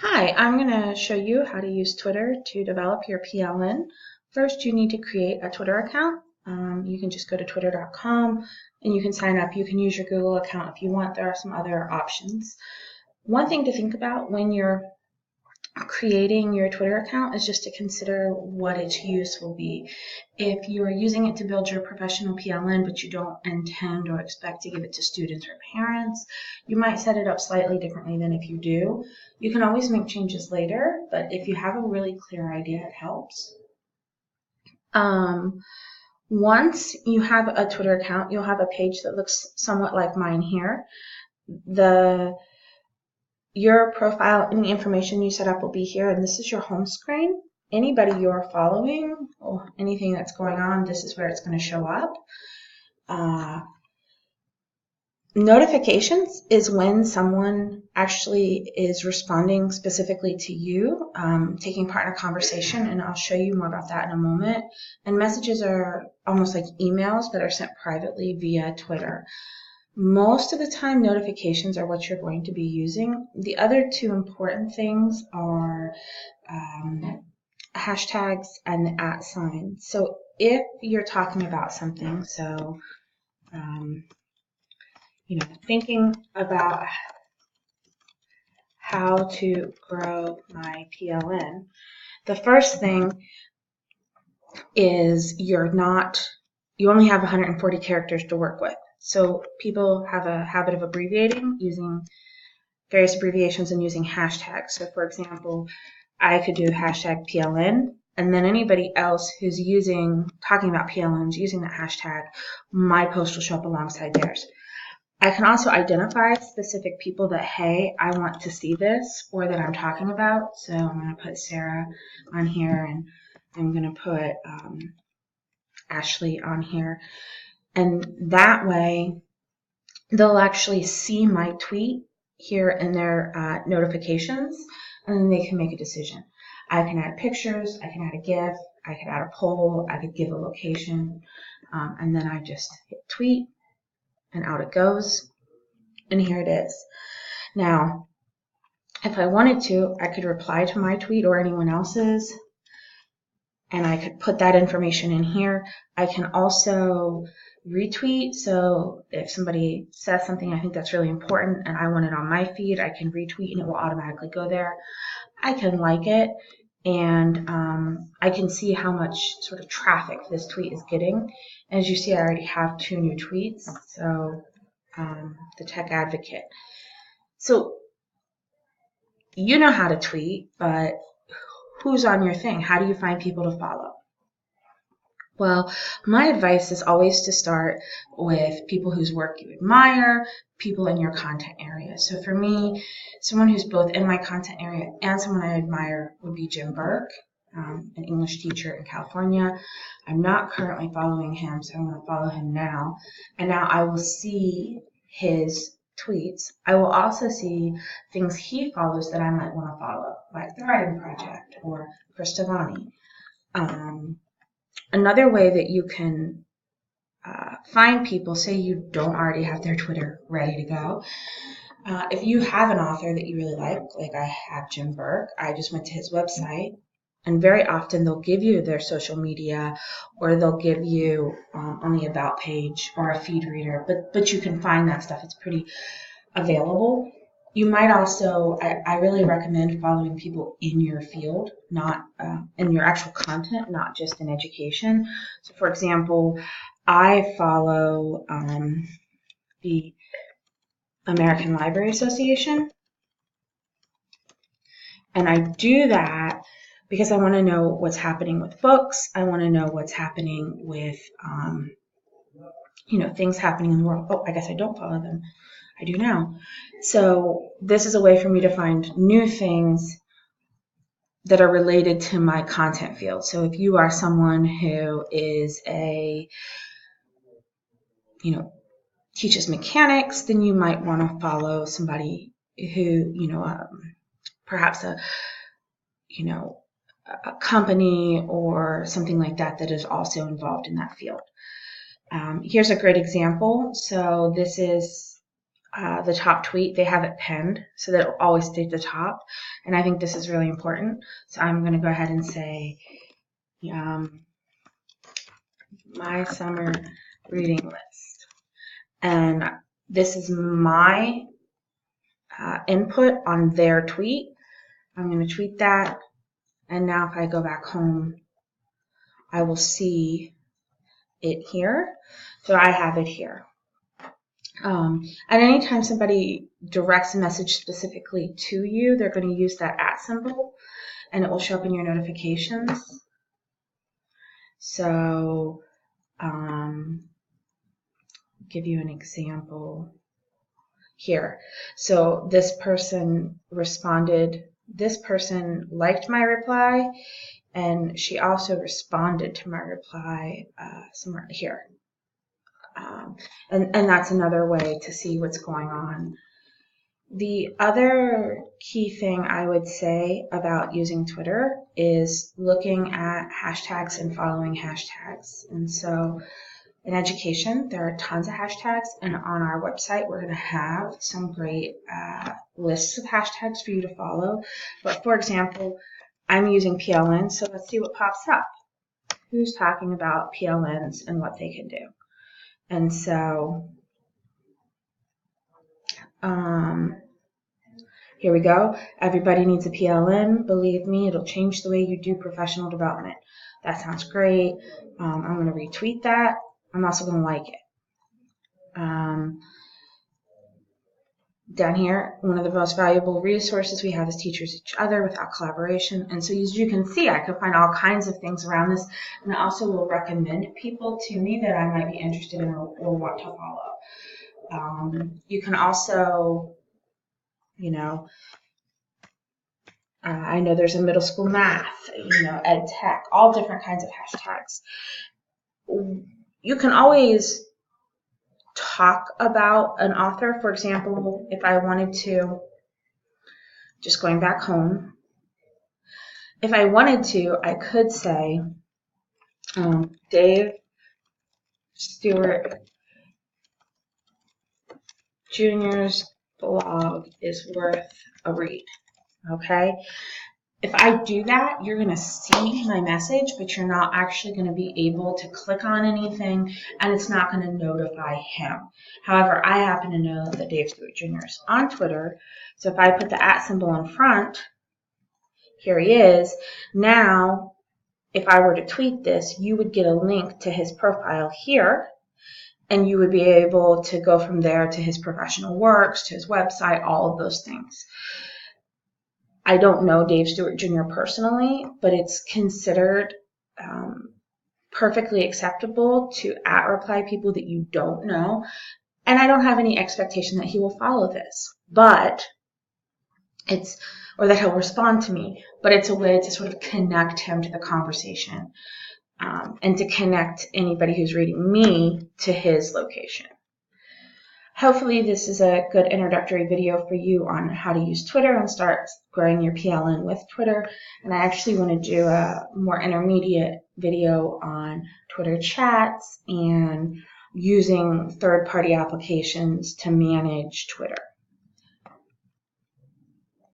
Hi, I'm going to show you how to use Twitter to develop your PLN. First, you need to create a Twitter account. You can just go to twitter.com and you can sign up. You can use your Google account if you want. There are some other options. One thing to think about when you're creating your Twitter account is just to consider what its use will be. If you're using it to build your professional PLN, but you don't intend or expect to give it to students or parents, you might set it up slightly differently than if you do. You can always make changes later, but if you have a really clear idea, it helps. Once you have a Twitter account, you'll have a page that looks somewhat like mine here. Your profile and the information you set up will be here, and this is your home screen. Anybody you're following or anything that's going on, this is where it's going to show up. Notifications is when someone actually is responding specifically to you, taking part in a conversation, and I'll show you more about that in a moment. And messages are almost like emails but are sent privately via Twitter. Most of the time, notifications are what you're going to be using. The other two important things are hashtags and the @ sign. So if you're talking about something, thinking about how to grow my PLN, the first thing is you only have 140 characters to work with. So people have a habit of abbreviating, using various abbreviations and using hashtags. So for example, I could do hashtag PLN, and then anybody else who's talking about PLNs using that hashtag, my post will show up alongside theirs. I can also identify specific people that, hey, I want to see this or that I'm talking about. So I'm going to put Sarah on here, and I'm going to put Ashley on here. And that way, they'll actually see my tweet here in their notifications, and then they can make a decision. I can add pictures, I can add a GIF, I could add a poll, I could give a location, and then I just hit tweet, and out it goes, and here it is. Now, if I wanted to, I could reply to my tweet or anyone else's, and I could put that information in here. I can also retweet, so if somebody says something I think that's really important and I want it on my feed, I can retweet and it will automatically go there. I can like it, and I can see how much sort of traffic this tweet is getting. As you see, I already have 2 new tweets, so the tech advocate. So you know how to tweet, but who's on your thing? How do you find people to follow? Well, my advice is always to start with people whose work you admire, people in your content area. So for me, someone who's both in my content area and someone I admire would be Jim Burke, an English teacher in California. I'm not currently following him, so I'm going to follow him now. And now I will see his tweets. I will also see things he follows that I might want to follow, like the Writing Project or Chris Devani. Another way that you can find people, say you don't already have their Twitter ready to go, if you have an author that you really like I have Jim Burke, I just went to his website, and very often they'll give you their social media, or they'll give you on the About page or a feed reader, but you can find that stuff. It's pretty available. You might also, I really recommend following people in your field, not in your actual content, not just in education. So for example, I follow the American Library Association, and I do that because I want to know what's happening with books. I want to know what's happening with, things happening in the world. Oh, I guess I don't follow them. I do now. So this is a way for me to find new things that are related to my content field. So if you are someone who is teaches mechanics, then you might want to follow somebody who, perhaps a company or something like that is also involved in that field. Here's a great example. So this is the top tweet, they have it pinned so that it will always stay at the top. And I think this is really important. So I'm going to go ahead and say, my summer reading list. And this is my input on their tweet. I'm going to tweet that. And now if I go back home, I will see it here. So I have it here. And anytime somebody directs a message specifically to you, they're going to use that @ symbol, and it will show up in your notifications. So, give you an example here. So this person responded, this person liked my reply, and she also responded to my reply somewhere here. And that's another way to see what's going on. The other key thing I would say about using Twitter is looking at hashtags and following hashtags. And so in education, there are tons of hashtags, and on our website, we're going to have some great lists of hashtags for you to follow. But for example, I'm using PLN, so let's see what pops up. Who's talking about PLNs and what they can do? And so here we go. Everybody needs a PLN. Believe me, it'll change the way you do professional development. That sounds great. I'm going to retweet that. I'm also going to like it. Down here, one of the most valuable resources we have is teachers each other without collaboration. And so as you can see, I can find all kinds of things around this, and I also will recommend people to me that I might be interested in or want to follow. You can also, I know there's a middle school math, ed tech, all different kinds of hashtags. You can always talk about an author. For example, if I wanted to, just going back home, if I wanted to, I could say Dave Stewart Jr.'s blog is worth a read. Okay? If I do that, you're going to see my message, but you're not actually going to be able to click on anything, and it's not going to notify him. However, I happen to know that Dave Stewart Jr. is on Twitter, so if I put the @ symbol in front, here he is. Now, if I were to tweet this, you would get a link to his profile here, and you would be able to go from there to his professional works, to his website, all of those things. I don't know Dave Stewart Jr. personally, but it's considered perfectly acceptable to @reply people that you don't know. And I don't have any expectation that he will follow this, but or that he'll respond to me, but it's a way to sort of connect him to the conversation and to connect anybody who's reading me to his location. Hopefully this is a good introductory video for you on how to use Twitter and start growing your PLN with Twitter. And I actually want to do a more intermediate video on Twitter chats and using third-party applications to manage Twitter.